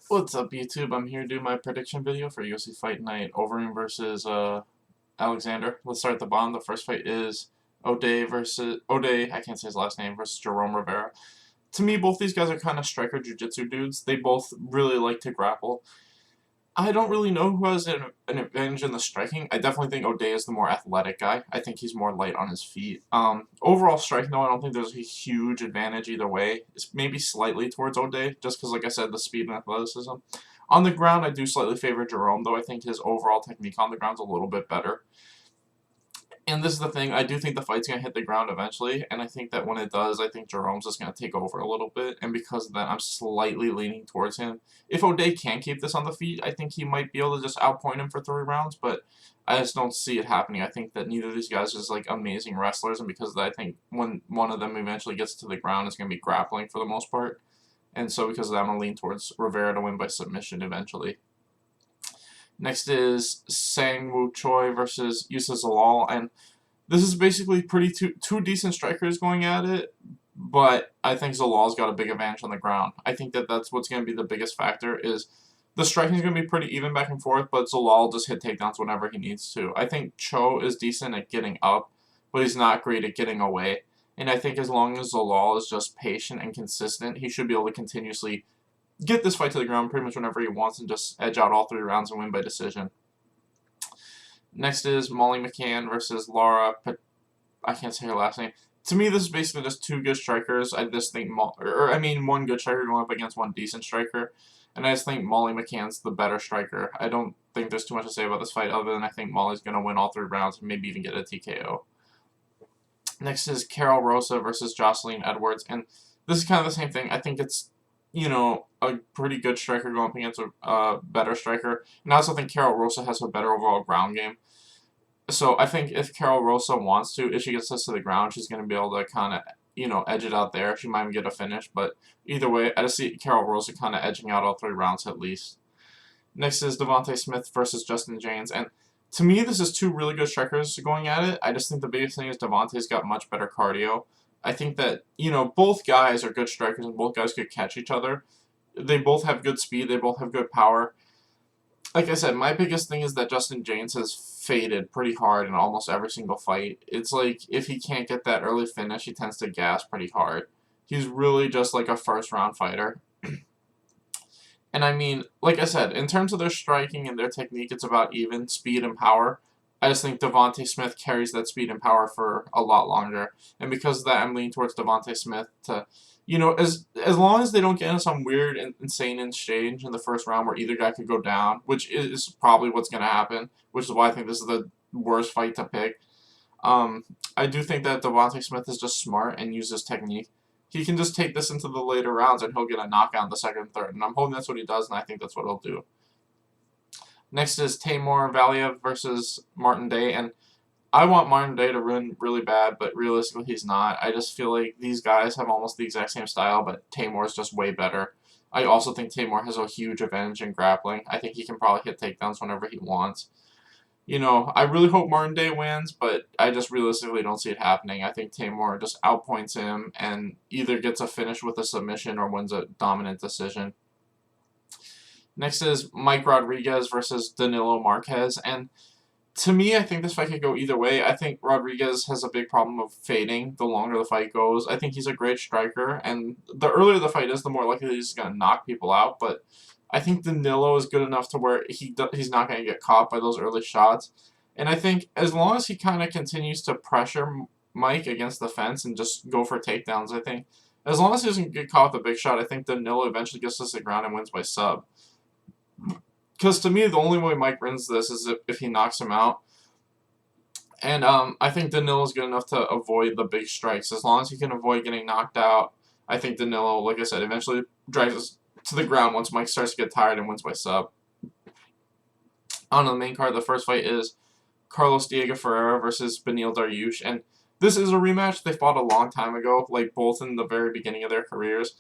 What's up, YouTube? I'm here to do my prediction video for UFC Fight Night, Overeem versus Alexander. Let's start at the bottom. The first fight is O'Day, I can't say his last name, versus Jerome Rivera. To me, both these guys are kind of striker jiu-jitsu dudes. They both really like to grapple. I don't really know who has an advantage in the striking. I definitely think O'Day is the more athletic guy. I think he's more light on his feet. Overall striking, though, I don't think there's a huge advantage either way. It's maybe slightly towards O'Day, just because, like I said, the speed and athleticism. On the ground, I do slightly favor Jerome, though I think his overall technique on the ground is a little bit better. And this is the thing, I do think the fight's going to hit the ground eventually, and I think that when it does, I think Jerome's just going to take over a little bit, and because of that, I'm slightly leaning towards him. If O'Day can keep this on the feet, I think he might be able to just outpoint him for 3 rounds, but I just don't see it happening. I think that neither of these guys is, like, amazing wrestlers, and because of that, I think when one of them eventually gets to the ground, it's going to be grappling for the most part. And so because of that, I'm going to lean towards Rivera to win by submission eventually. Next is Sang Woo Choi versus Yusa Zalal, and this is basically two decent strikers going at it, but I think Zalal's got a big advantage on the ground. I think that that's what's going to be the biggest factor is the striking is going to be pretty even back and forth, but Zalal just hit takedowns whenever he needs to. I think Cho is decent at getting up, but he's not great at getting away. And I think as long as Zalal is just patient and consistent, he should be able to continuously get this fight to the ground pretty much whenever he wants and just edge out all 3 rounds and win by decision. Next is Molly McCann versus I can't say her last name. To me, this is basically just 2 good strikers. I just think, one good striker going up against 1 decent striker. And I just think Molly McCann's the better striker. I don't think there's too much to say about this fight other than I think Molly's going to win all 3 rounds and maybe even get a TKO. Next is Carol Rosa versus Jocelyn Edwards. And this is kind of the same thing. I think it's, a pretty good striker going up against a better striker. And I also think Carol Rosa has a better overall ground game. So I think if Carol Rosa wants to, if she gets this to the ground, she's going to be able to kind of, edge it out there. She might even get a finish, but either way, I just see Carol Rosa kind of edging out all 3 rounds at least. Next is Devontae Smith versus Justin James, and to me, this is 2 really good strikers going at it. I just think the biggest thing is Devontae's got much better cardio. I think that, both guys are good strikers and both guys could catch each other. They both have good speed, they both have good power. Like I said, my biggest thing is that Justin James has faded pretty hard in almost every single fight. It's like, if he can't get that early finish, he tends to gas pretty hard. He's really just like a first-round fighter. And I mean, like I said, in terms of their striking and their technique, it's about even speed and power. I just think Devontae Smith carries that speed and power for a lot longer. And because of that, I'm leaning towards Devontae Smith to, as long as they don't get into some weird, insane exchange in the first round where either guy could go down, which is probably what's going to happen, which is why I think this is the worst fight to pick. I do think that Devontae Smith is just smart and uses technique. He can just take this into the later rounds and he'll get a knockout in the second and third. And I'm hoping that's what he does, and I think that's what he'll do. Next is Timur Valiev versus Martin Day, and I want Martin Day to win really bad, but realistically he's not. I just feel like these guys have almost the exact same style, but Timur is just way better. I also think Timur has a huge advantage in grappling. I think he can probably hit takedowns whenever he wants. I really hope Martin Day wins, but I just realistically don't see it happening. I think Timur just outpoints him and either gets a finish with a submission or wins a dominant decision. Next is Mike Rodriguez versus Danilo Marquez, and to me, I think this fight could go either way. I think Rodriguez has a big problem of fading the longer the fight goes. I think he's a great striker, and the earlier the fight is, the more likely he's going to knock people out, but I think Danilo is good enough to where he's not going to get caught by those early shots. And I think as long as he kind of continues to pressure Mike against the fence and just go for takedowns, I think as long as he doesn't get caught with a big shot, I think Danilo eventually gets to the ground and wins by sub. Because to me, the only way Mike wins this is if he knocks him out. And I think Danilo is good enough to avoid the big strikes. As long as he can avoid getting knocked out, I think Danilo, like I said, eventually drives us to the ground once Mike starts to get tired and wins by sub. On the main card, the first fight is Carlos Diego Ferreira versus Beneil Dariush. And this is a rematch. They fought a long time ago, like both in the very beginning of their careers.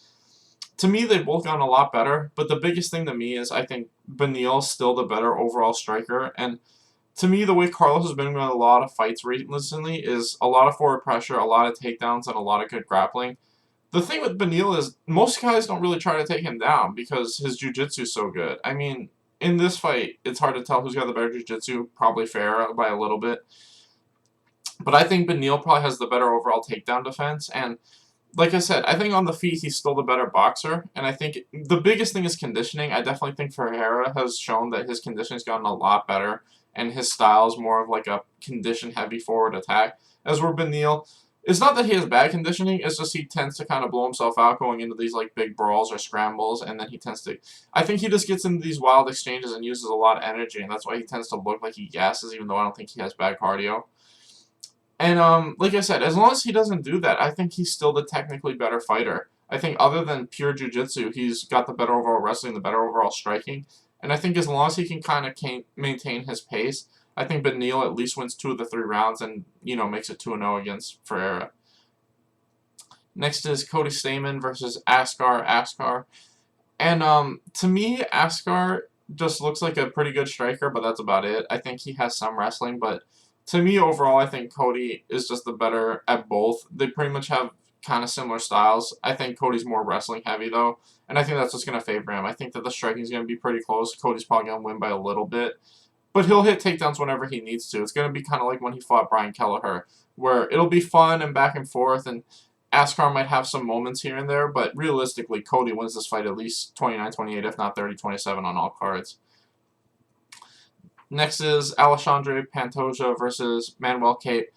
To me, they've both gotten a lot better, but the biggest thing to me is I think Beneil's still the better overall striker, and to me, the way Carlos has been winning a lot of fights recently is a lot of forward pressure, a lot of takedowns, and a lot of good grappling. The thing with Beneil is most guys don't really try to take him down because his jiu-jitsu's so good. I mean, in this fight, it's hard to tell who's got the better jiu-jitsu. Probably Ferreira by a little bit. But I think Beneil probably has the better overall takedown defense. And like I said, I think on the feet he's still the better boxer. And I think the biggest thing is conditioning. I definitely think Ferreira has shown that his conditioning's gotten a lot better. And his style is more of like a condition-heavy forward attack. As where Beneil, it's not that he has bad conditioning, it's just he tends to kind of blow himself out going into these like big brawls or scrambles, and then he tends to, I think he just gets into these wild exchanges and uses a lot of energy, and that's why he tends to look like he gasses, even though I don't think he has bad cardio. And like I said, as long as he doesn't do that, I think he's still the technically better fighter. I think other than pure jiu-jitsu, he's got the better overall wrestling, the better overall striking. And I think as long as he can kind of maintain his pace, I think Beneil at least wins 2 of the 3 rounds and, makes it 2-0 against Ferreira. Next is Cody Stamann versus Askar. And to me, Askar just looks like a pretty good striker, but that's about it. I think he has some wrestling, but to me, overall, I think Cody is just the better at both. They pretty much have kind of similar styles. I think Cody's more wrestling heavy, though, and I think that's what's going to favor him. I think that the striking is going to be pretty close. Cody's probably going to win by a little bit, but he'll hit takedowns whenever he needs to. It's going to be kind of like when he fought Brian Kelleher, where it'll be fun and back and forth, and Askar might have some moments here and there, but realistically, Cody wins this fight at least 29-28, if not 30-27 on all cards. Next is Alexandre Pantoja versus Manuel Cape.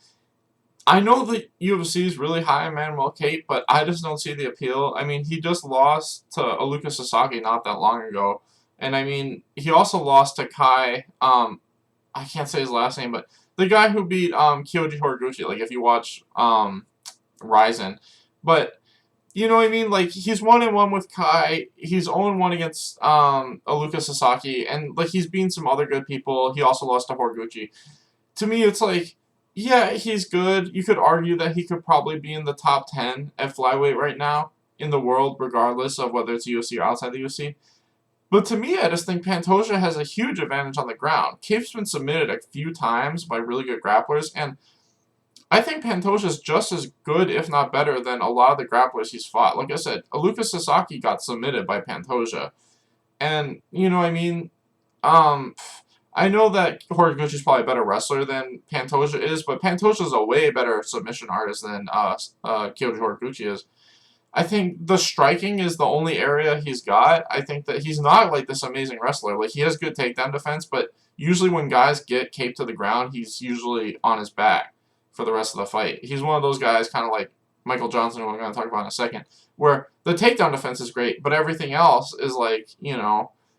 I know the UFC is really high on Manuel Cape, but I just don't see the appeal. I mean, he just lost to Aluka Sasaki not that long ago. And I mean, he also lost to Kai, I can't say his last name, but the guy who beat Kyoji Horiguchi, like if you watch Ryzen. But you know what I mean? Like, he's 1-1 with Kai. He's 0-1 against Aluka Sasaki. And, like, he's beaten some other good people. He also lost to Horiguchi. To me, it's like, yeah, he's good. You could argue that he could probably be in the top 10 at flyweight right now in the world, regardless of whether it's UFC or outside the UFC. But to me, I just think Pantoja has a huge advantage on the ground. Cape's been submitted a few times by really good grapplers, and I think Pantoja's just as good, if not better, than a lot of the grapplers he's fought. Like I said, Aluka Sasaki got submitted by Pantoja. And, you know what I mean? I know that Horiguchi's probably a better wrestler than Pantoja is, but Pantoja's a way better submission artist than Kyoji Horiguchi is. I think the striking is the only area he's got. I think that he's not like this amazing wrestler. Like, he has good takedown defense, but usually when guys get caped to the ground, he's usually on his back for the rest of the fight. He's one of those guys, kind of like Michael Johnson, who I'm going to talk about in a second, where the takedown defense is great, but everything else is like,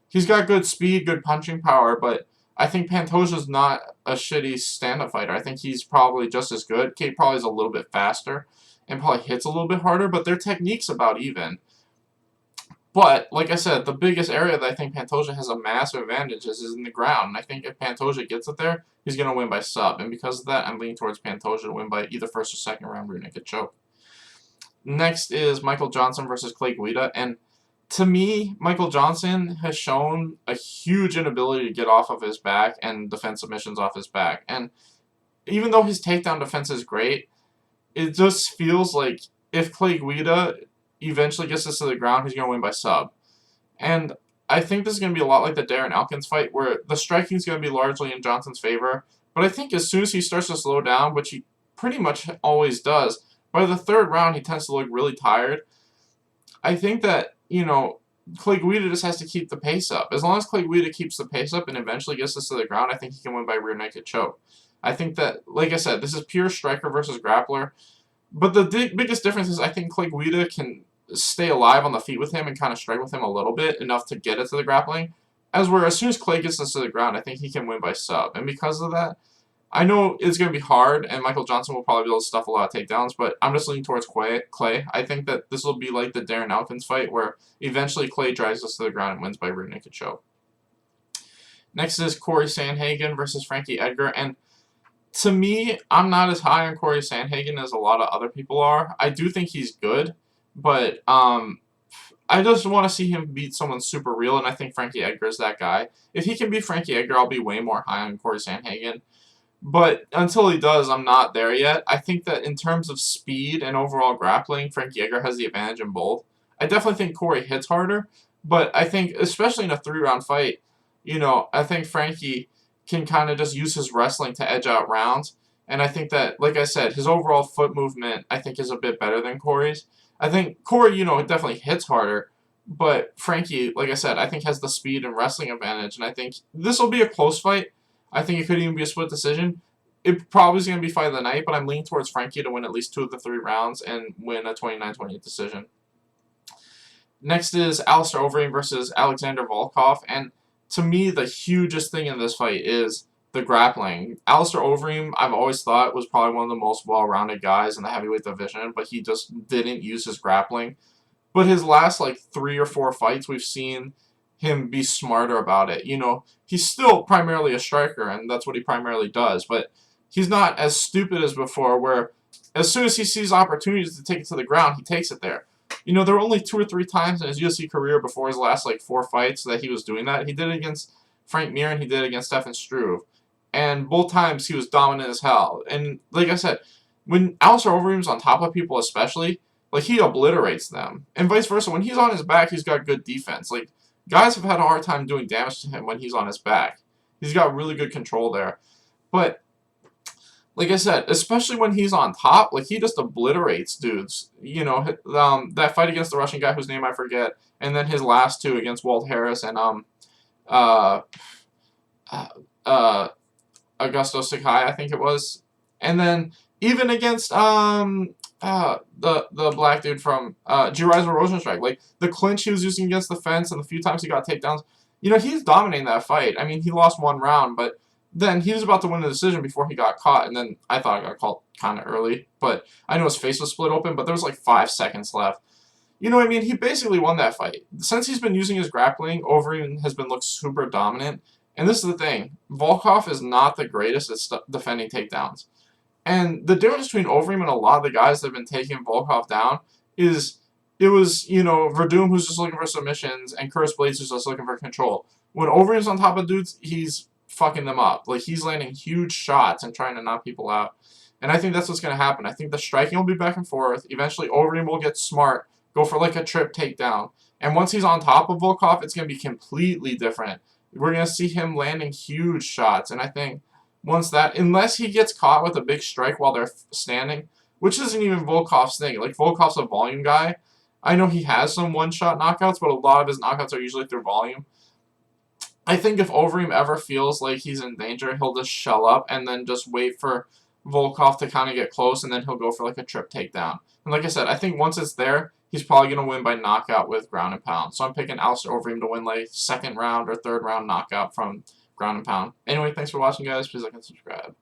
he's got good speed, good punching power, but I think Pantoja's not a shitty stand-up fighter. I think he's probably just as good. Kate probably is a little bit faster and probably hits a little bit harder, but their technique's about even. But, like I said, the biggest area that I think Pantoja has a massive advantage is in the ground. And I think if Pantoja gets it there, he's going to win by sub. And because of that, I'm leaning towards Pantoja to win by either first or second round rear naked choke. Next is Michael Johnson versus Clay Guida. And to me, Michael Johnson has shown a huge inability to get off of his back and defend submissions off his back. And even though his takedown defense is great, it just feels like if Clay Guida eventually gets this to the ground, he's going to win by sub. And I think this is going to be a lot like the Darren Elkins fight, where the striking is going to be largely in Johnson's favor. But I think as soon as he starts to slow down, which he pretty much always does, by the third round he tends to look really tired. I think that, Clay Guida just has to keep the pace up. As long as Clay Guida keeps the pace up and eventually gets this to the ground, I think he can win by rear naked choke. I think that, like I said, this is pure striker versus grappler. But the biggest difference is I think Clay Guida can stay alive on the feet with him and kind of strike with him a little bit, enough to get it to the grappling. As soon as Clay gets this to the ground, I think he can win by sub. And because of that, I know it's going to be hard, and Michael Johnson will probably be able to stuff a lot of takedowns, but I'm just leaning towards Clay. I think that this will be like the Darren Elkins fight, where eventually Clay drives us to the ground and wins by rear naked choke. Next is Corey Sandhagen versus Frankie Edgar, and to me, I'm not as high on Corey Sandhagen as a lot of other people are. I do think he's good, but I just want to see him beat someone super real, and I think Frankie Edgar is that guy. If he can beat Frankie Edgar, I'll be way more high on Corey Sandhagen. But until he does, I'm not there yet. I think that in terms of speed and overall grappling, Frank Yeager has the advantage in both. I definitely think Corey hits harder, but I think, especially in a 3-round fight, I think Frankie can kind of just use his wrestling to edge out rounds. And I think that, like I said, his overall foot movement, I think, is a bit better than Corey's. I think Corey, definitely hits harder, but Frankie, like I said, I think has the speed and wrestling advantage. And I think this will be a close fight. I think it could even be a split decision. It probably is going to be fight of the night, but I'm leaning towards Frankie to win at least 2 of the 3 rounds and win a 29-28 decision. Next is Alistair Overeem versus Alexander Volkov, and to me, the hugest thing in this fight is the grappling. Alistair Overeem, I've always thought, was probably one of the most well-rounded guys in the heavyweight division, but he just didn't use his grappling. But his last, 3 or 4 fights, we've seen him be smarter about it. He's still primarily a striker, and that's what he primarily does, but he's not as stupid as before, where as soon as he sees opportunities to take it to the ground, he takes it there. There were only 2 or 3 times in his UFC career before his last 4 fights that he was doing that. He did it against Frank Mir and he did it against Stefan Struve. And both times he was dominant as hell. And like I said, when Alistair Overeem's on top of people especially, he obliterates them. And vice versa, when he's on his back, he's got good defense. Guys have had a hard time doing damage to him when he's on his back. He's got really good control there. But like I said, especially when he's on top, he just obliterates dudes. That fight against the Russian guy whose name I forget, and then his last 2 against Walt Harris and uh, uh, Augusto Sakai, I think it was, and then even against the black dude from Jirizo Rosenstrike, the clinch he was using against the fence and the few times he got takedowns. He's dominating that fight. I mean, he lost 1 round, but then he was about to win the decision before he got caught, and then I thought I got caught kind of early, but I know his face was split open, but there was 5 seconds left. You know what I mean? He basically won that fight. Since he's been using his grappling, Overeem has been looked super dominant, and this is the thing. Volkov is not the greatest at defending takedowns. And the difference between Overeem and a lot of the guys that have been taking Volkov down is it was, Verdum who's just looking for submissions and Curtis Blades who's just looking for control. When Overeem's on top of dudes, he's fucking them up. He's landing huge shots and trying to knock people out. And I think that's what's going to happen. I think the striking will be back and forth. Eventually, Overeem will get smart, go for a trip takedown. And once he's on top of Volkov, it's going to be completely different. We're going to see him landing huge shots. And I think once that, unless he gets caught with a big strike while they're standing, which isn't even Volkov's thing. Volkov's a volume guy. I know he has some one-shot knockouts, but a lot of his knockouts are usually through volume. I think if Overeem ever feels like he's in danger, he'll just shell up and then just wait for Volkov to kind of get close, and then he'll go for a trip takedown. And like I said, I think once it's there, he's probably going to win by knockout with ground and pound. So I'm picking Alistair Overeem to win 2nd round or 3rd round knockout from ground and pound. Anyway, thanks for watching, guys. Please like and subscribe.